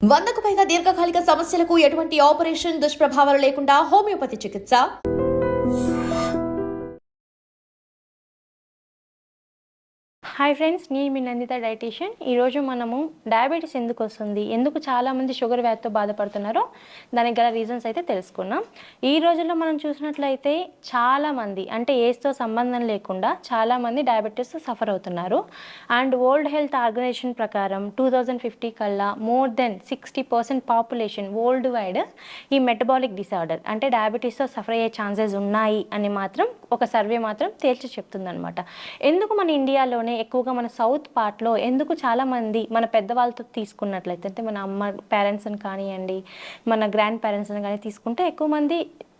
100కు పైగా దీర్ఘకాలిక సమస్యలకు ఎటువంటి ఆపరేషన్ దుష్ప్రభావాలు లేకుండా హోమియోపతి చికిత్స. హాయ్ ఫ్రెండ్స్, నేను మీ నందిత డైటీషియన్. ఈరోజు మనము డయాబెటీస్ ఎందుకు వస్తుంది, ఎందుకు చాలామంది షుగర్ వ్యాధితో బాధపడుతున్నారో దానికి గల రీజన్స్ అయితే తెలుసుకున్నాం. ఈ రోజుల్లో మనం చూసినట్లయితే చాలామంది అంటే ఏజ్తో సంబంధం లేకుండా చాలామంది డయాబెటీస్తో సఫర్ అవుతున్నారు. అండ్ వరల్డ్ హెల్త్ ఆర్గనైజేషన్ ప్రకారం 2050 కల్లా more than 60% population world wide ఈ మెటబాలిక్ డిసార్డర్ అంటే డయాబెటీస్తో సఫర్ అయ్యే ఛాన్సెస్ ఉన్నాయి అని మాత్రం ఒక సర్వే మాత్రం తేల్చి చెప్తుందనమాట. ఎందుకు మన ఇండియాలోనే ఎక్కువగా మన సౌత్ పార్ట్లో ఎందుకు చాలామంది మన పెద్దవాళ్ళతో తీసుకున్నట్లయితే అంటే మన అమ్మ పేరెంట్స్ని కానివ్వండి, మన గ్రాండ్ పేరెంట్స్ని కానీ తీసుకుంటే ఎక్కువ మంది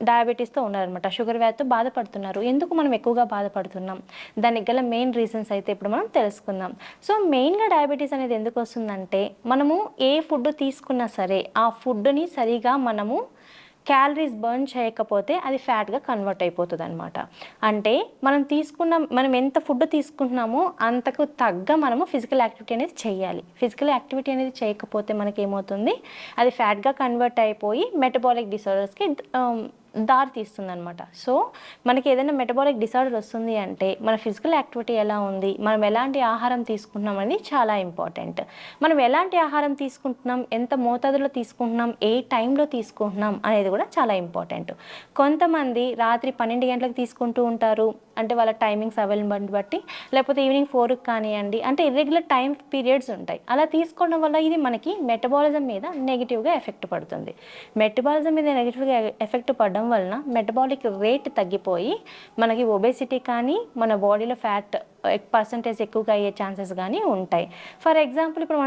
డయాబెటీస్తో ఉన్నారనమాట, షుగర్ వ్యాధితో బాధపడుతున్నారు. ఎందుకు మనం ఎక్కువగా బాధపడుతున్నాం, దానికి గల మెయిన్ రీజన్స్ అయితే ఇప్పుడు మనం తెలుసుకుందాం. సో మెయిన్గా డయాబెటీస్ అనేది ఎందుకు వస్తుందంటే మనము ఏ ఫుడ్ తీసుకున్నా సరే ఆ ఫుడ్ని సరిగా మనము క్యాలరీస్ బర్న్ చేయకపోతే అది ఫ్యాట్గా కన్వర్ట్ అయిపోతుంది అనమాట. అంటే మనం ఎంత ఫుడ్ తీసుకుంటున్నామో అంతకు తగ్గ మనము ఫిజికల్ యాక్టివిటీ అనేది చేయాలి. ఫిజికల్ యాక్టివిటీ అనేది చేయకపోతే మనకి ఏమవుతుంది, అది ఫ్యాట్గా కన్వర్ట్ అయిపోయి మెటబాలిక్ డిసార్డర్స్కి దారి తీస్తుంది అనమాట. సో మనకి ఏదైనా మెటబాలిక్ డిసార్డర్ వస్తుంది అంటే మన ఫిజికల్ యాక్టివిటీ ఎలా ఉంది, మనం ఎలాంటి ఆహారం తీసుకుంటున్నాం అనేది చాలా ఇంపార్టెంట్. మనం ఎలాంటి ఆహారం తీసుకుంటున్నాం, ఎంత మోతాదులో తీసుకుంటున్నాం, ఏ టైంలో తీసుకుంటున్నాం అనేది కూడా చాలా ఇంపార్టెంట్. కొంతమంది రాత్రి 12 గంటలకు తీసుకుంటూ ఉంటారు, అంటే వాళ్ళ టైమింగ్స్ అవైలబిలిటీ బట్టి, లేకపోతే ఈవినింగ్ 4కి కానివ్వండి, అంటే ఇర్రెగ్యులర్ టైం పీరియడ్స్ ఉంటాయి. అలా తీసుకోవడం వల్ల ఇది మనకి మెటబాలిజం మీద నెగిటివ్గా ఎఫెక్ట్ పడుతుంది. మెటబాలిజం మీద నెగిటివ్గా ఎఫెక్ట్ పడడం వలన మెటబాలిక్ రేట్ తగ్గిపోయి మనకి ఒబేసిటీ కానీ మన బాడీలో ఫ్యాట్ పర్సంటేజ్ ఎక్కువగా అయ్యే ఛాన్సెస్ కానీ ఉంటాయి. ఫర్ ఎగ్జాంపుల్ ఇప్పుడు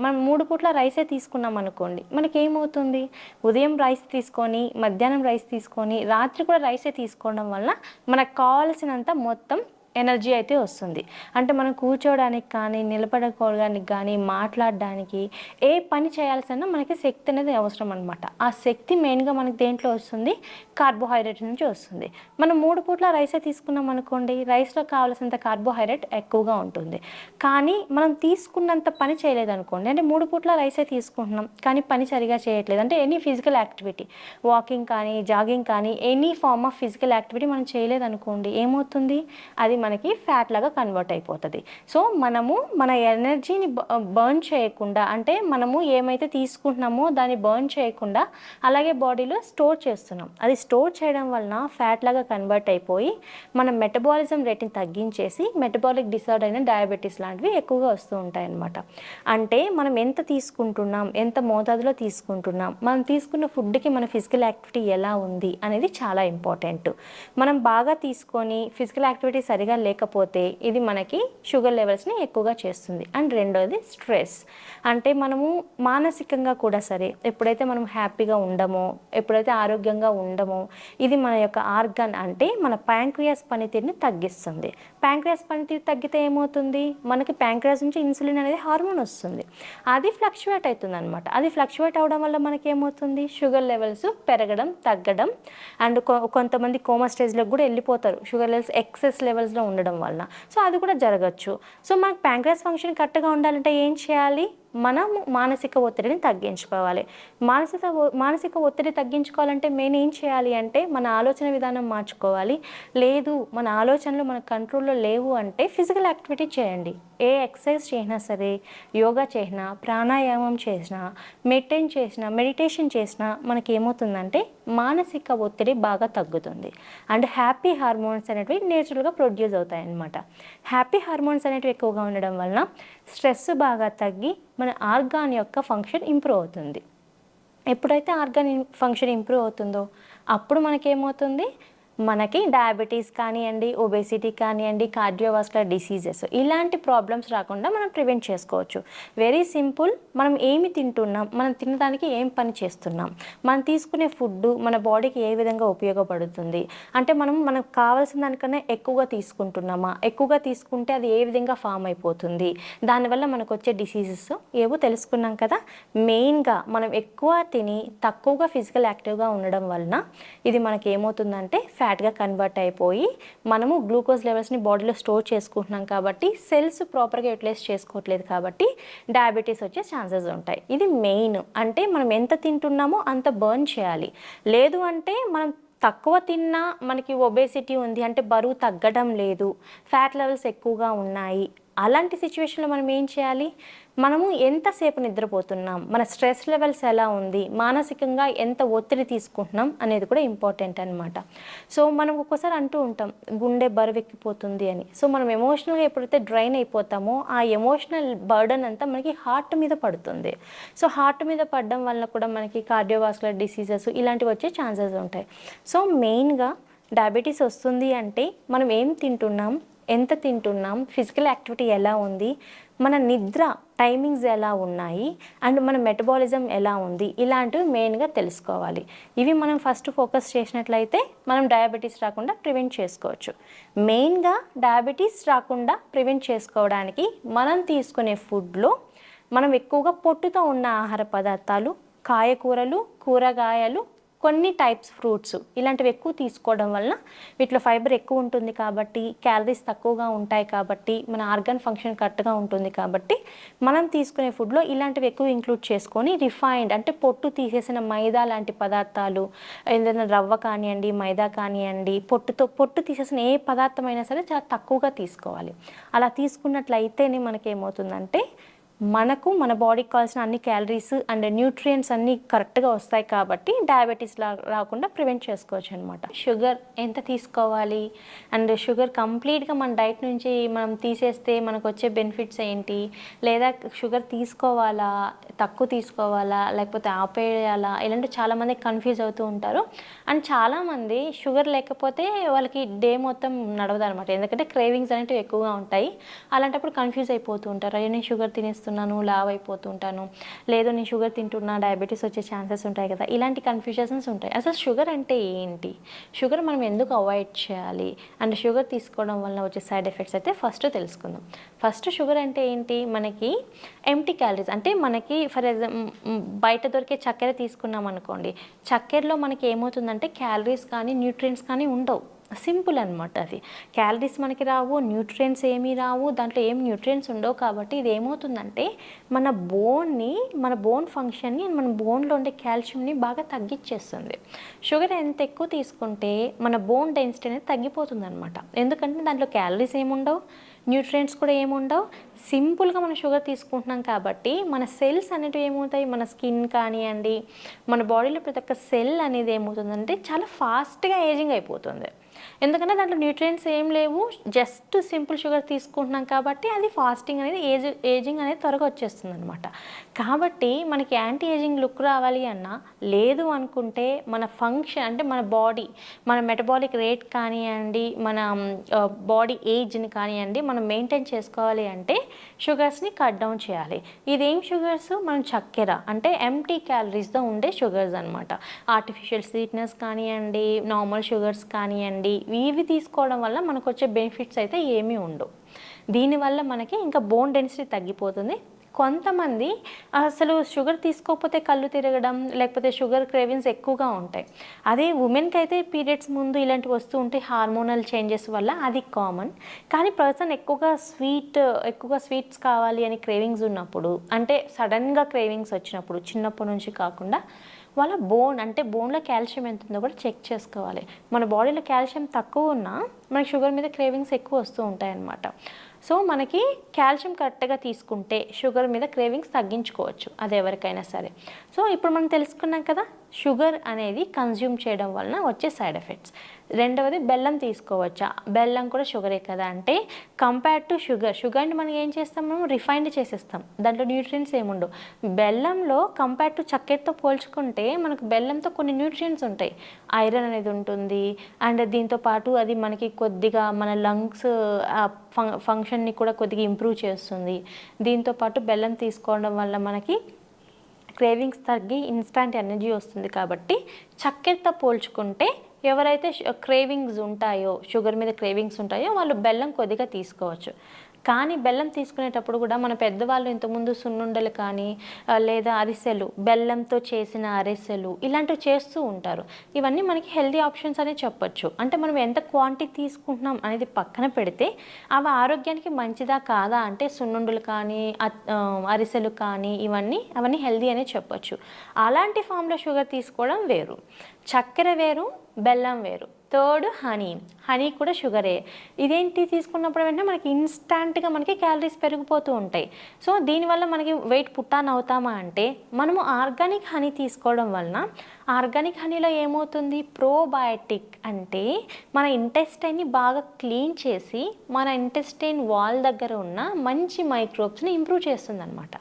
మనం 3 పూట్ల రైసే తీసుకున్నాం అనుకోండి, మనకి ఏమవుతుంది, ఉదయం రైస్ తీసుకొని మధ్యాహ్నం రైస్ తీసుకొని రాత్రి కూడా రైసే తీసుకోవడం వల్ల మనకు కావాల్సినంత మొత్తం ఎనర్జీ అయితే వస్తుంది. అంటే మనం కూర్చోవడానికి కానీ నిలబడుకోవడానికి కానీ మాట్లాడడానికి ఏ పని చేయాల్సిన మనకి శక్తి అనేది అవసరం అనమాట. ఆ శక్తి మెయిన్గా మనకి దేంట్లో వస్తుంది, కార్బోహైడ్రేట్ నుంచి వస్తుంది. మనం 3 పూట్ల రైసే తీసుకున్నాం అనుకోండి, రైస్లో కావాల్సినంత కార్బోహైడ్రేట్ ఎక్కువగా ఉంటుంది, కానీ మనం తీసుకున్నంత పని చేయలేదు అనుకోండి, అంటే 3 పూట్ల రైసే తీసుకుంటున్నాం కానీ పని సరిగా చేయట్లేదు, అంటే ఎనీ ఫిజికల్ యాక్టివిటీ వాకింగ్ కానీ జాగింగ్ కానీ any form of physical activity మనం చేయలేదు అనుకోండి, ఏమవుతుంది, అది మనకి ఫ్యాట్ లాగా కన్వర్ట్ అయిపోతుంది. సో మనము మన ఎనర్జీని బర్న్ చేయకుండా, అంటే మనము ఏమైతే తీసుకుంటున్నామో దాన్ని బర్న్ చేయకుండా అలాగే బాడీలో స్టోర్ చేస్తున్నాం. అది స్టోర్ చేయడం వలన ఫ్యాట్ లాగా కన్వర్ట్ అయిపోయి మన మెటబాలిజం రేట్ని తగ్గించేసి మెటబాలిక్ డిసార్డర్ అయిన డయాబెటీస్ లాంటివి ఎక్కువగా వస్తూ ఉంటాయి అన్నమాట. అంటే మనం ఎంత తీసుకుంటున్నాం, ఎంత మోతాదులో తీసుకుంటున్నాం, మనం తీసుకున్న ఫుడ్కి మన ఫిజికల్ యాక్టివిటీ ఎలా ఉంది అనేది చాలా ఇంపార్టెంట్. మనం బాగా తీసుకొని ఫిజికల్ యాక్టివిటీ సరిగా లేకపోతే ఇది మనకి షుగర్ లెవెల్స్ని ఎక్కువగా చేస్తుంది. అండ్ రెండోది స్ట్రెస్. అంటే మనము మానసికంగా కూడా సరే, ఎప్పుడైతే మనం హ్యాపీగా ఉండమో, ఎప్పుడైతే ఆరోగ్యంగా ఉండమో, ఇది మన యొక్క ఆర్గాన్ అంటే మన ప్యాంక్రియాస్ పనితీరుని తగ్గిస్తుంది. ప్యాంక్రియాస్ పనితీరు తగ్గితే ఏమవుతుంది, మనకి ప్యాంక్రియాస్ నుంచి ఇన్సులిన్ అనేది హార్మోన్ వస్తుంది, అది ఫ్లక్చువేట్ అవుతుంది అనమాట. అది ఫ్లక్చువేట్ అవడం వల్ల మనకి ఏమవుతుంది, షుగర్ లెవెల్స్ పెరగడం తగ్గడం, అండ్ కొంతమంది కోమా స్టేజ్లోకి కూడా వెళ్ళిపోతారు షుగర్ లెవెల్స్ ఎక్సెస్ లెవెల్స్లో ఉండడం వల్ల. సో అది కూడా జరగచ్చు. సో మనకు ప్యాంక్రియాస్ ఫంక్షన్ కరెక్ట్గా ఉండాలంటే ఏం చేయాలి, మనం మానసిక ఒత్తిడిని తగ్గించుకోవాలి. మానసిక ఒత్తిడి తగ్గించుకోవాలంటే మెయిన్ ఏం చేయాలి అంటే మన ఆలోచన విధానం మార్చుకోవాలి. లేదు మన ఆలోచనలు మన కంట్రోల్లో లేవు అంటే ఫిజికల్ యాక్టివిటీ చేయండి. ఏ ఎక్సర్సైజ్ చేసినా సరే, యోగా చేసినా, ప్రాణాయామం చేసినా, మెడిటేషన్ చేసినా మనకి ఏమవుతుందంటే మానసిక ఒత్తిడి బాగా తగ్గుతుంది. అండ్ హ్యాపీ హార్మోన్స్ అనేటివి నేచురల్గా ప్రొడ్యూస్ అవుతాయి అన్నమాట. హ్యాపీ హార్మోన్స్ అనేటివి ఎక్కువగా ఉండడం వలన స్ట్రెస్ బాగా తగ్గి మన ఆర్గాన్ యొక్క ఫంక్షన్ ఇంప్రూవ్ అవుతుంది. ఎప్పుడైతే ఆర్గాన్ ఫంక్షన్ ఇంప్రూవ్ అవుతుందో అప్పుడు మనకేమవుతుంది, మనకి డయాబెటీస్ కానివ్వండి, ఒబేసిటీ కానివ్వండి, కార్డియోవాస్కులర్ డిసీజెస్ ఇలాంటి ప్రాబ్లమ్స్ రాకుండా మనం ప్రివెంట్ చేసుకోవచ్చు. Very simple. మనం ఏమి తింటున్నాం, మనం తినడానికి ఏం పని చేస్తున్నాం, మనం తీసుకునే ఫుడ్ మన బాడీకి ఏ విధంగా ఉపయోగపడుతుంది, అంటే మనకు కావాల్సిన దానికన్నా ఎక్కువగా తీసుకుంటున్నామా, ఎక్కువగా తీసుకుంటే అది ఏ విధంగా ఫామ్ అయిపోతుంది, దానివల్ల మనకు వచ్చే డిసీజెస్ ఏవో తెలుసుకున్నాం కదా. మెయిన్గా మనం ఎక్కువ తిని తక్కువగా ఫిజికల్ యాక్టివ్గా ఉండడం వలన ఇది మనకి ఏమవుతుందంటే ఫ్యాట్గా కన్వర్ట్ అయిపోయి మనము గ్లూకోజ్ లెవెల్స్ని బాడీలో స్టోర్ చేసుకుంటున్నాం కాబట్టి సెల్స్ ప్రాపర్గా యూటిలైజ్ చేసుకోవట్లేదు కాబట్టి డయాబెటీస్ వచ్చే ఛాన్సెస్ ఉంటాయి. ఇది మెయిన్. అంటే మనం ఎంత తింటున్నామో అంత బర్న్ చేయాలి. లేదు అంటే మనం తక్కువ తిన్నా మనకి ఒబేసిటీ ఉంది అంటే బరువు తగ్గడం లేదు, ఫ్యాట్ లెవెల్స్ ఎక్కువగా ఉన్నాయి, అలాంటి సిచ్యువేషన్లో మనం ఏం చేయాలి? మనము ఎంతసేపు నిద్రపోతున్నాం, మన స్ట్రెస్ లెవెల్స్ ఎలా ఉంది, మానసికంగా ఎంత ఒత్తిడి తీసుకుంటున్నాం అనేది కూడా ఇంపార్టెంట్ అనమాట. సో మనం ఒక్కోసారి అంటూ ఉంటాం గుండె బరువెక్కిపోతుంది అని. సో మనం ఎమోషనల్గా ఎప్పుడైతే డ్రైన్ అయిపోతామో ఆ ఎమోషనల్ బర్డన్ అంతా మనకి హార్ట్ మీద పడుతుంది. సో హార్ట్ మీద పడడం వల్ల కూడా మనకి కార్డియోవాస్కులర్ డిసీజెస్ ఇలాంటివి వచ్చే ఛాన్సెస్ ఉంటాయి. సో మెయిన్గా డయాబెటీస్ వస్తుంది అంటే మనం ఏం తింటున్నాం, ఎంత తింటున్నాం, ఫిజికల్ యాక్టివిటీ ఎలా ఉంది, మన నిద్ర టైమింగ్స్ ఎలా ఉన్నాయి, అండ్ మన మెటబాలిజం ఎలా ఉంది, ఇలాంటివి మెయిన్గా తెలుసుకోవాలి. ఇవి మనం ఫస్ట్ ఫోకస్ చేసినట్లయితే మనం డయాబెటీస్ రాకుండా ప్రివెంట్ చేసుకోవచ్చు. మెయిన్గా డయాబెటీస్ రాకుండా ప్రివెంట్ చేసుకోవడానికి మనం తీసుకునే ఫుడ్లో మనం ఎక్కువగా పొట్టుతో ఉన్న ఆహార పదార్థాలు, కాయకూరలు, కూరగాయలు, కొన్ని టైప్స్ ఫ్రూట్స్ ఇలాంటివి ఎక్కువ తీసుకోవడం వలన వీటిలో ఫైబర్ ఎక్కువ ఉంటుంది కాబట్టి, క్యాలరీస్ తక్కువగా ఉంటాయి కాబట్టి, మన ఆర్గన్ ఫంక్షన్ కరెక్ట్గా ఉంటుంది కాబట్టి మనం తీసుకునే ఫుడ్లో ఇలాంటివి ఎక్కువ ఇంక్లూడ్ చేసుకొని రిఫైన్డ్ అంటే పొట్టు తీసేసిన మైదా లాంటి పదార్థాలు, ఏదైనా రవ్వ కానివ్వండి, మైదా కానివ్వండి, పొట్టు తీసేసిన ఏ పదార్థమైనా సరే చాలా తక్కువగా తీసుకోవాలి. అలా తీసుకున్నట్లయితేనే మనకేమవుతుందంటే మనకు మన బాడీకి కావాల్సిన అన్ని క్యాలరీస్ అండ్ న్యూట్రియంట్స్ అన్నీ కరెక్ట్గా వస్తాయి కాబట్టి డయాబెటీస్ రాకుండా ప్రివెంట్ చేసుకోవచ్చు అనమాట. షుగర్ ఎంత తీసుకోవాలి అండ్ షుగర్ కంప్లీట్గా మన డైట్ నుంచి మనం తీసేస్తే మనకు వచ్చే బెనిఫిట్స్ ఏంటి, లేదా షుగర్ తీసుకోవాలా, తక్కువ తీసుకోవాలా, లేకపోతే ఆపేయాలా, ఇలాంటి చాలామంది కన్ఫ్యూజ్ అవుతూ ఉంటారు. అండ్ చాలామంది షుగర్ లేకపోతే వాళ్ళకి డే మొత్తం నడవదు అనమాట, ఎందుకంటే క్రేవింగ్స్ అనేవి ఎక్కువగా ఉంటాయి. అలాంటప్పుడు కన్ఫ్యూజ్ అయిపోతూ ఉంటారు, అయ్యో నేను షుగర్ తినేస్తున్నాను, లావ్ అయిపోతుంటాను, లేదు నేను షుగర్ తింటున్నా డయాబెటీస్ వచ్చే ఛాన్సెస్ ఉంటాయి కదా, ఇలాంటి కన్ఫ్యూజన్స్ ఉంటాయి. అసలు షుగర్ అంటే ఏంటి, షుగర్ మనం ఎందుకు అవాయిడ్ చేయాలి, అండ్ షుగర్ తీసుకోవడం వల్ల వచ్చే సైడ్ ఎఫెక్ట్స్ అయితే ఫస్ట్ తెలుసుకుందాం. ఫస్ట్ షుగర్ అంటే ఏంటి, మనకి ఎంప్టీ క్యాలరీస్ అంటే మనకి ఫర్ ఎగ్జాంపుల్ బయట దొరికే చక్కెర తీసుకున్నాం అనుకోండి, చక్కెరలో మనకి ఏమవుతుందంటే క్యాలరీస్ కానీ న్యూట్రియంట్స్ కానీ ఉండవు. సింపుల్ అనమాట. అది క్యాలరీస్ మనకి రావు, న్యూట్రియంట్స్ ఏమీ రావు, దాంట్లో ఏం న్యూట్రియంట్స్ ఉండవు. కాబట్టి ఇది ఏమవుతుందంటే మన బోన్ ఫంక్షన్ని, మన బోన్లో ఉండే కాల్షియంని బాగా తగ్గించేస్తుంది. షుగర్ ఎంత ఎక్కువ తీసుకుంటే మన బోన్ డెన్సిటీ అనేది తగ్గిపోతుంది అనమాట. ఎందుకంటే దాంట్లో క్యాలరీస్ ఏముండవు, న్యూట్రియంట్స్ కూడా ఏముండవు, సింపుల్గా మనం షుగర్ తీసుకుంటున్నాం కాబట్టి మన సెల్స్ అనేటివి ఏమవుతాయి, మన స్కిన్ కానివ్వండి, మన బాడీలో ప్రతి ఒక్క సెల్ అనేది ఏమవుతుందంటే చాలా ఫాస్ట్గా ఏజింగ్ అయిపోతుంది. ఎందుకంటే దాంట్లో న్యూట్రియంట్స్ ఏం లేవు, జస్ట్ సింపుల్ షుగర్ తీసుకుంటున్నాం కాబట్టి అది ఫాస్టింగ్ అనేది ఏజింగ్ అనేది త్వరగా వచ్చేస్తుంది అనమాట. కాబట్టి మనకి యాంటీ ఏజింగ్ లుక్ రావాలి అన్నా, లేదు అనుకుంటే మన ఫంక్షన్ అంటే మన బాడీ, మన మెటబాలిక్ రేట్ కానివ్వండి, మన బాడీ ఏజ్ని కానివ్వండి మనం మెయింటైన్ చేసుకోవాలి అంటే షుగర్స్ని కట్ డౌన్ చేయాలి. ఇదేం షుగర్స్, మనం చక్కెర అంటే ఎంప్టీ క్యాలరీస్తో ఉండే షుగర్స్ అనమాట. ఆర్టిఫిషియల్ స్వీట్నెస్ కానివ్వండి, నార్మల్ షుగర్స్ కానివ్వండి, ఇవి తీసుకోవడం వల్ల మనకు వచ్చే బెనిఫిట్స్ అయితే ఏమీ ఉండవు. దీనివల్ల మనకి ఇంకా బోన్ డెన్సిటీ తగ్గిపోతుంది. కొంతమంది అసలు షుగర్ తీసుకోకపోతే కళ్ళు తిరగడం, లేకపోతే షుగర్ క్రేవింగ్స్ ఎక్కువగా ఉంటాయి. అదే ఉమెన్కి అయితే పీరియడ్స్ ముందు ఇలాంటివి వస్తూ ఉంటాయి, హార్మోనల్ చేంజెస్ వల్ల, అది కామన్. కానీ పర్సన్ ఎక్కువగా స్వీట్స్ కావాలి అని క్రేవింగ్స్ ఉన్నప్పుడు, అంటే సడన్గా క్రేవింగ్స్ వచ్చినప్పుడు, చిన్నప్పటి నుంచి కాకుండా వాళ్ళ బోన్లో కాల్షియం ఎంత ఉందో కూడా చెక్ చేసుకోవాలి. మన బాడీలో కాల్షియం తక్కువ ఉన్నా మనకి షుగర్ మీద క్రేవింగ్స్ ఎక్కువ వస్తూ ఉంటాయి అన్నమాట. సో మనకి కాల్షియం కరెక్ట్గా తీసుకుంటే షుగర్ మీద క్రేవింగ్స్ తగ్గించుకోవచ్చు, అది ఎవరికైనా సరే. సో ఇప్పుడు మనం తెలుసుకున్నాం కదా షుగర్ అనేది కన్జ్యూమ్ చేయడం వలన వచ్చే సైడ్ ఎఫెక్ట్స్. రెండవది బెల్లం తీసుకోవచ్చా, బెల్లం కూడా షుగరే కదా అంటే కంపేర్ టు షుగర్ని మనం ఏం చేస్తాం, మనం రిఫైన్డ్ చేసేస్తాం, దాంట్లో న్యూట్రియంట్స్ ఏముండవు. బెల్లంలో కంపేర్ టు చక్కెరతో పోల్చుకుంటే మనకు బెల్లంతో కొన్ని న్యూట్రియంట్స్ ఉంటాయి, ఐరన్ అనేది ఉంటుంది, అండ్ దీంతో పాటు అది మనకి కొద్దిగా మన లంగ్స్ ఫంక్షన్ని కూడా కొద్దిగా ఇంప్రూవ్ చేస్తుంది. దీంతోపాటు బెల్లం తీసుకోవడం వల్ల మనకి క్రేవింగ్స్ తగ్గి ఇన్స్టాంట్ ఎనర్జీ వస్తుంది. కాబట్టి చక్కెరతో పోల్చుకుంటే ఎవరైతే క్రేవింగ్స్ ఉంటాయో, షుగర్ మీద క్రేవింగ్స్ ఉంటాయో వాళ్ళు బెల్లం కొద్దిగా తీసుకోవచ్చు. కానీ బెల్లం తీసుకునేటప్పుడు కూడా మన పెద్దవాళ్ళు ఇంతకుముందు సున్నుండలు కానీ లేదా అరిసెలు, బెల్లంతో చేసిన అరిసెలు ఇలాంటివి చేస్తూ ఉంటారు. ఇవన్నీ మనకి హెల్దీ ఆప్షన్స్ అనే చెప్పొచ్చు. అంటే మనం ఎంత క్వాంటిటీ తీసుకుంటున్నాం అనేది పక్కన పెడితే అవి ఆరోగ్యానికి మంచిదా కాదా అంటే సున్నుండలు కానీ అరిసెలు కానీ అవన్నీ హెల్దీ అనే చెప్పొచ్చు. అలాంటి ఫామ్లో షుగర్ తీసుకోవడం వేరు, చక్కెర వేరు, బెల్లం వేరు. థర్డ్ హనీ కూడా షుగరే. ఇదేంటి తీసుకున్నప్పుడు వెంటనే మనకి ఇన్స్టాంట్గా మనకి క్యాలరీస్ పెరిగిపోతూ ఉంటాయి. సో దీనివల్ల మనకి వెయిట్ పుట్టాన్ అవుతామా అంటే మనము ఆర్గానిక్ హనీ తీసుకోవడం వలన ఆర్గానిక్ హనీలో ఏమవుతుంది, ప్రోబయాటిక్ అంటే మన ఇంటెస్టైన్ని బాగా క్లీన్ చేసి మన ఇంటెస్టైన్ వాల్ దగ్గర ఉన్న మంచి మైక్రోబ్స్ని ఇంప్రూవ్ చేస్తుంది అనమాట.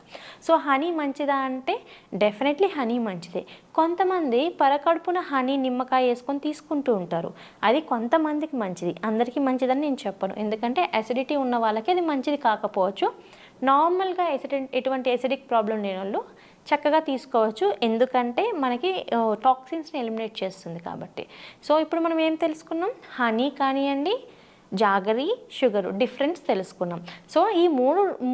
సో హనీ మంచిదా అంటే డెఫినెట్లీ హనీ మంచిదే. కొంతమంది పరకడుపున హనీ నిమ్మకాయ వేసుకొని తీసుకుంటూ ఉంటారు. అది కొంతమందికి మంచిది, అందరికీ మంచిదని నేను చెప్పను. ఎందుకంటే అసిడిటీ ఉన్న వాళ్ళకి అది మంచిది కాకపోవచ్చు. నార్మల్గా ఎటువంటి ఎసిడిక్ ప్రాబ్లం లేని వాళ్ళు చక్కగా తీసుకోవచ్చు. ఎందుకంటే మనకి టాక్సిన్స్ని ఎలిమినేట్ చేస్తుంది కాబట్టి. సో ఇప్పుడు మనం ఏం తెలుసుకున్నాం, హనీ కానివ్వండి, జాగరీ, షుగరు డిఫరెన్స్ తెలుసుకున్నాం. సో ఈ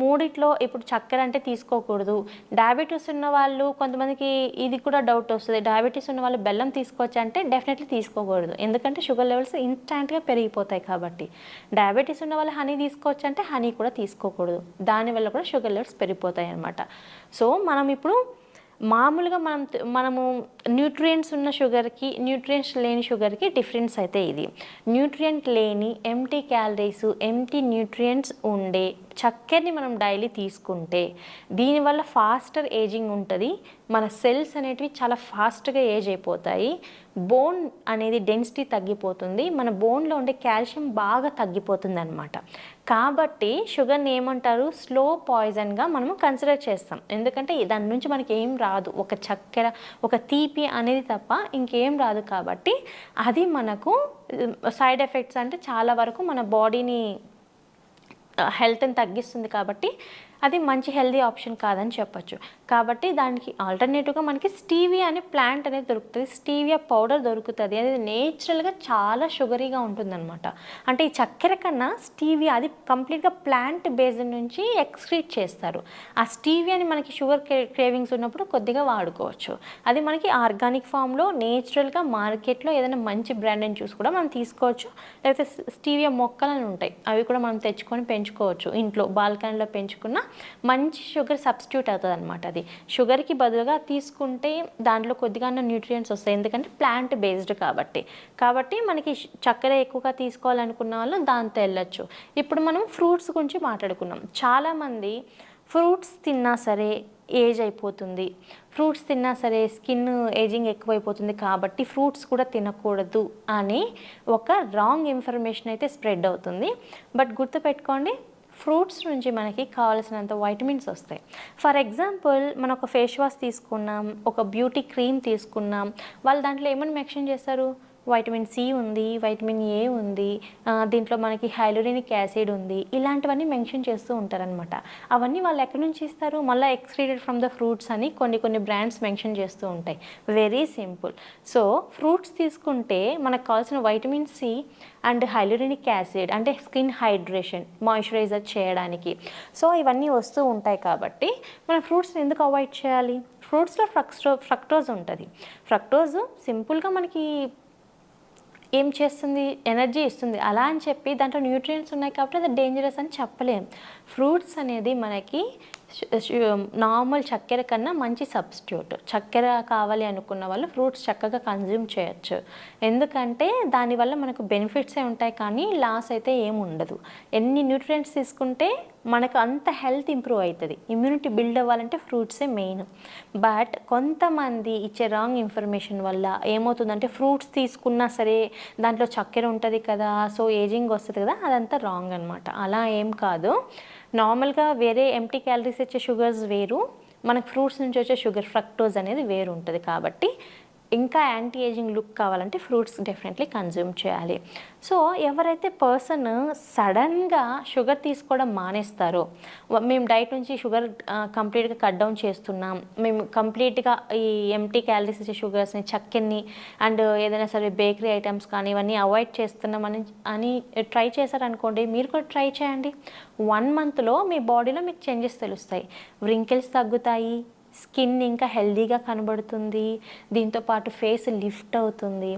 మూడిట్లో ఇప్పుడు చక్కెర అంటే తీసుకోకూడదు. డయాబెటీస్ ఉన్న వాళ్ళు కొంతమందికి ఇది కూడా డౌట్ వస్తుంది, డయాబెటీస్ ఉన్న వాళ్ళు బెల్లం తీసుకోవచ్చు అంటే డెఫినెట్లీ తీసుకోకూడదు. ఎందుకంటే షుగర్ లెవెల్స్ ఇన్స్టాంట్గా పెరిగిపోతాయి కాబట్టి. డయాబెటీస్ ఉన్న వాళ్ళు హనీ తీసుకోవచ్చు అంటే హనీ కూడా తీసుకోకూడదు, దానివల్ల కూడా షుగర్ లెవెల్స్ పెరిగిపోతాయి అన్నమాట. సో మనం ఇప్పుడు మామూలుగా మనము న్యూట్రియంట్స్ ఉన్న షుగర్కి, న్యూట్రియంట్స్ లేని షుగర్కి డిఫరెన్స్ అయితే ఇది. న్యూట్రియంట్ లేని ఎంటీ క్యాలరీస్, ఎంటీ న్యూట్రియంట్స్ ఉండే చక్కెరని మనం డైలీ తీసుకుంటే దీనివల్ల ఫాస్టర్ ఏజింగ్ ఉంటుంది. మన సెల్స్ అనేటివి చాలా ఫాస్ట్గా ఏజ్ అయిపోతాయి. బోన్ అనేది డెన్సిటీ తగ్గిపోతుంది, మన బోన్లో ఉండే కాల్షియం బాగా తగ్గిపోతుంది అనమాట. కాబట్టి షుగర్ని ఏమంటారు, స్లో పాయిజన్గా మనము కన్సిడర్ చేస్తాం. ఎందుకంటే దాని నుంచి మనకి ఏం రాదు, ఒక చక్కెర, ఒక తీపి అనేది తప్ప ఇంకేం రాదు. కాబట్టి అది మనకు సైడ్ ఎఫెక్ట్స్ అంటే చాలా వరకు మన బాడీని హెల్త్ని తగ్గిస్తుంది. కాబట్టి అది మంచి హెల్దీ ఆప్షన్ కాదని చెప్పచ్చు. కాబట్టి దానికి ఆల్టర్నేటివ్గా మనకి స్టీవియా అనే ప్లాంట్ అనేది దొరుకుతుంది, స్టీవియా పౌడర్ దొరుకుతుంది. అది నేచురల్గా చాలా షుగరీగా ఉంటుందన్నమాట. అంటే ఈ చక్కెర కన్నా స్టీవియా అది కంప్లీట్గా ప్లాంట్ బేస్డ్ నుంచి ఎక్స్క్రీట్ చేస్తారు. ఆ స్టీవియాని మనకి షుగర్ క్రేవింగ్స్ ఉన్నప్పుడు కొద్దిగా వాడుకోవచ్చు. అది మనకి ఆర్గానిక్ ఫామ్లో నేచురల్గా మార్కెట్లో ఏదైనా మంచి బ్రాండ్ని చూసి కూడా మనం తీసుకోవచ్చు. లేకపోతే స్టీవియా మొక్కలను ఉంటాయి, అవి కూడా మనం తెచ్చుకొని పెంచుకోవచ్చు. ఇంట్లో బాల్కనీలో పెంచుకున్న మంచి షుగర్ సబ్స్టిట్యూట్ అవుతుంది అనమాట. అది షుగర్కి బదులుగా తీసుకుంటే దాంట్లో కొద్దిగా న్యూట్రియంట్స్ వస్తాయి, ఎందుకంటే ప్లాంట్ బేస్డ్ కాబట్టి మనకి చక్కెర ఎక్కువగా తీసుకోవాలనుకున్న వాళ్ళు దాంతో వెళ్ళచ్చు. ఇప్పుడు మనం ఫ్రూట్స్ గురించి మాట్లాడుకున్నాం. చాలామంది ఫ్రూట్స్ తిన్నా సరే ఏజ్ అయిపోతుంది, ఫ్రూట్స్ తిన్నా సరే స్కిన్ ఏజింగ్ ఎక్కువైపోతుంది, కాబట్టి ఫ్రూట్స్ కూడా తినకూడదు అని ఒక రాంగ్ ఇన్ఫర్మేషన్ అయితే స్ప్రెడ్ అవుతుంది. బట్ గుర్తుపెట్టుకోండి, ఫ్రూట్స్ నుంచి మనకి కావాల్సినంత వైటమిన్స్ వస్తాయి. ఫర్ ఎగ్జాంపుల్ మనం ఒక ఫేస్ వాష్ తీసుకున్నాం, ఒక బ్యూటీ క్రీమ్ తీసుకున్నాం, వాళ్ళు దాంట్లో ఏమని మెన్షన్ చేస్తారు, వైటమిన్ సి ఉంది, వైటమిన్ ఏ ఉంది, దీంట్లో మనకి హైలోరినిక్ యాసిడ్ ఉంది, ఇలాంటివన్నీ మెన్షన్ చేస్తూ ఉంటారనమాట. అవన్నీ వాళ్ళు ఎక్కడి నుంచి ఇస్తారు, మళ్ళీ ఎక్స్ట్రీడెడ్ ఫ్రమ్ ద ఫ్రూట్స్ అని కొన్ని బ్రాండ్స్ మెన్షన్ చేస్తూ ఉంటాయి. Very simple. సో ఫ్రూట్స్ తీసుకుంటే మనకు కావాల్సిన వైటమిన్ సి అండ్ హైలోరినిక్ యాసిడ్ అంటే స్కిన్ హైడ్రేషన్, మాయిశ్చరైజర్ చేయడానికి, సో ఇవన్నీ వస్తూ ఉంటాయి. కాబట్టి మనం ఫ్రూట్స్ని ఎందుకు అవాయిడ్ చేయాలి? ఫ్రూట్స్లో ఫ్రక్టోజ్ ఉంటుంది. ఫ్రక్టోజ్ సింపుల్గా మనకి ఏం చేస్తుంది, ఎనర్జీ ఇస్తుంది. అలా అని చెప్పి దాంట్లో న్యూట్రియంట్స్ ఉన్నాయి కాబట్టి అది డేంజరస్ అని చెప్పలేం. ఫ్రూట్స్ అనేది మనకి నార్మల్ చక్కెర కన్నా మంచి సబ్స్టిట్యూట్. చక్కెర కావాలి అనుకున్న వాళ్ళు ఫ్రూట్స్ చక్కగా కన్జ్యూమ్ చేయొచ్చు, ఎందుకంటే దానివల్ల మనకు బెనిఫిట్సే ఉంటాయి కానీ లాస్ అయితే ఏమి ఉండదు. ఎన్ని న్యూట్రియంట్స్ తీసుకుంటే మనకు అంత హెల్త్ ఇంప్రూవ్ అవుతుంది. ఇమ్యూనిటీ బిల్డ్ అవ్వాలంటే ఫ్రూట్సే మెయిన్. బట్ కొంతమంది ఇచ్చే రాంగ్ ఇన్ఫర్మేషన్ వల్ల ఏమవుతుందంటే ఫ్రూట్స్ తీసుకున్నా సరే దాంట్లో చక్కెర ఉంటుంది కదా, సో ఏజింగ్ వస్తుంది కదా, అదంతా రాంగ్ అనమాట. అలా ఏం కాదు. నార్మల్గా వేరే ఎంటీ క్యాలరీస్ ఇచ్చే షుగర్స్ వేరు, మనకు ఫ్రూట్స్ నుంచి వచ్చే షుగర్ ఫ్రక్టోజ్ అనేది వేరు ఉంటుంది. కాబట్టి ఇంకా యాంటీ ఏజింగ్ లుక్ కావాలంటే ఫ్రూట్స్ డెఫినెట్లీ కన్జ్యూమ్ చేయాలి. సో ఎవరైతే పర్సన్ సడన్గా షుగర్ తీసుకోవడం మానేస్తారో, మేము డైట్ నుంచి షుగర్ కంప్లీట్గా కట్ డౌన్ చేస్తున్నాం, మేము కంప్లీట్గా ఈ ఎంటీ క్యాలరీస్ ఇచ్చే షుగర్స్ని, చక్కెరని అండ్ ఏదైనా సరే బేకరీ ఐటమ్స్ కానీ ఇవన్నీ అవాయిడ్ చేస్తున్నాం అని ట్రై చేశారనుకోండి, మీరు కూడా ట్రై చేయండి. 1 monthలో మీ బాడీలో మీకు చేంజెస్ తెలుస్తాయి. వ్రింకిల్స్ తగ్గుతాయి, స్కిన్ ఇంకా హెల్దీగా కనబడుతుంది, దీంతోపాటు ఫేస్ లిఫ్ట్ అవుతుంది,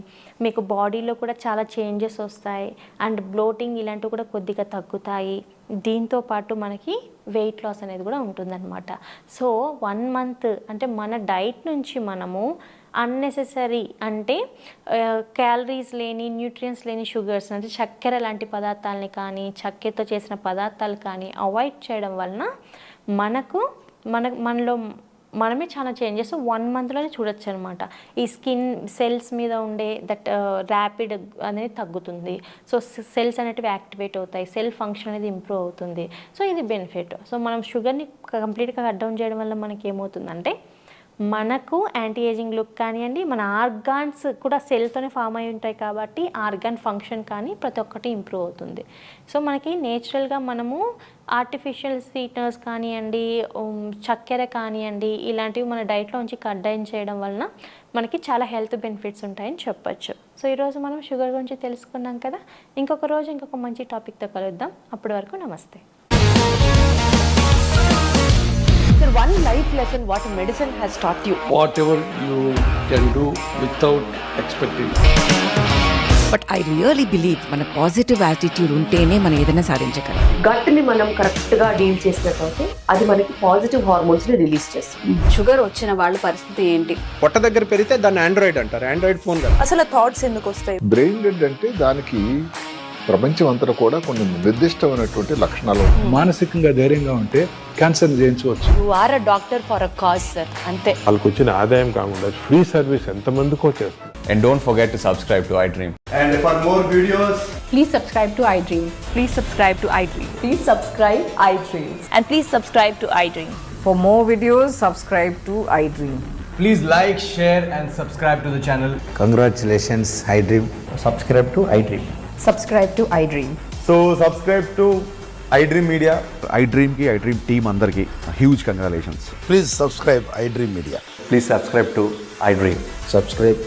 మీకు బాడీలో కూడా చాలా చేంజెస్ వస్తాయి అండ్ బ్లోటింగ్ ఇలాంటివి కూడా కొద్దిగా తగ్గుతాయి. దీంతోపాటు మనకి వెయిట్ లాస్ అనేది కూడా ఉంటుందన్నమాట. సో 1 month అంటే మన డైట్ నుంచి మనము అన్నెసెసరీ అంటే క్యాలరీస్ లేని, న్యూట్రియంట్స్ లేని షుగర్స్ అంటే చక్కెర లాంటి పదార్థాలని కానీ, చక్కెరతో చేసిన పదార్థాలు కానీ అవాయిడ్ చేయడం వలన మనలో మనమే చాలా చేంజెస్ 1 monthలోనే చూడొచ్చు అనమాట. ఈ స్కిన్ సెల్స్ మీద ఉండే దట్ ర్యాపిడ్ అనేది తగ్గుతుంది. సో సెల్స్ అనేటివి యాక్టివేట్ అవుతాయి, సెల్ ఫంక్షన్ అనేది ఇంప్రూవ్ అవుతుంది. సో ఇది బెనిఫిట్. సో మనం షుగర్ని కంప్లీట్గా కట్ డౌన్ చేయడం వల్ల మనకి ఏమవుతుందంటే మనకు యాంటీ ఏజింగ్ లుక్ కానివ్వండి, మన ఆర్గాన్స్ కూడా సెల్తోనే ఫామ్ అయి ఉంటాయి కాబట్టి ఆర్గాన్ ఫంక్షన్ కానీ ప్రతి ఒక్కటి ఇంప్రూవ్ అవుతుంది. సో మనకి నేచురల్గా మనము ఆర్టిఫిషియల్ స్వీట్నర్స్ కానివ్వండి, చక్కెర కానివ్వండి, ఇలాంటివి మన డైట్లో ఉంచి కట్ డౌన్ చేయడం వలన మనకి చాలా హెల్త్ బెనిఫిట్స్ ఉంటాయని చెప్పొచ్చు. సో ఈరోజు మనం షుగర్ గురించి తెలుసుకున్నాం కదా, ఇంకొక రోజు ఇంకొక మంచి టాపిక్తో కలుద్దాం. అప్పటి వరకు నమస్తే. Sir, one life lesson what medicine has taught you. Whatever you can do without expecting. But I really believe మన పాజిటివ్ యాటిట్యూడ్ ఉంటేనే మనం ఏదైనా సాధించగలం. గట్ని మనం కరెక్ట్గా డీల్ చేసినట్లయితే అది మనకి పాజిటివ్ హార్మోన్స్ని రిలీజ్ చేస్తుంది. షుగర్ వచ్చిన వాళ్ళ పరిస్థితి ఏంటి? పొట్ట దగ్గర పెరిగితే దాన్ని ఆండ్రాయిడ్ అంటారు, ఆండ్రాయిడ్ ఫోన్ కదా. అసలు థాట్స్ ఎందుకు వస్తాయి? బ్రెయిన్ డెడ్ అంటే దానికి ప్రపంచం అంతా కూడా కొన్ని నిర్దిష్టమైనటువంటి లక్షణాలు ఉంటాయి. మానసికంగా ధైర్యంగా ఉంటే క్యాన్సర్ జయించవచ్చు. You are a doctor for a cause sir, అంతే. వాళ్ళకి వచ్చిన ఆదాయం కాకుండా ఫ్రీ సర్వీస్ ఎంతమందికో చేస్తుంది. And don't forget to subscribe to iDream. And for more videos, please subscribe to iDream. Please subscribe to iDream. Please subscribe iDream. And please subscribe to iDream. For more videos, subscribe to iDream. please like, share and subscribe to the channel. Congratulations, iDream. Subscribe to iDream. Subscribe to iDream. So subscribe to iDream Media. iDream కి iDream team అందరికి huge congratulations. Please subscribe iDream media. Please subscribe to iDream. Subscribe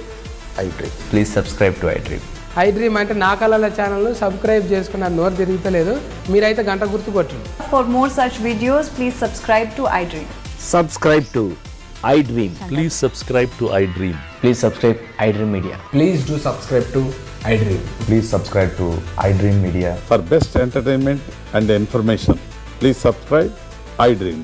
iDream. Please subscribe to iDream. iDream అంటే నా కళల channel subscribe చేసుకున్న నోరు తిరుగుతలేదు, మీరైతే గంట గుర్తు కొట్టండి. For more such videos, please subscribe to iDream. Subscribe to iDream. Please subscribe to iDream. Please subscribe iDream Media. Please do subscribe to iDream. Please subscribe to iDream Media. For best entertainment and information please subscribe iDream.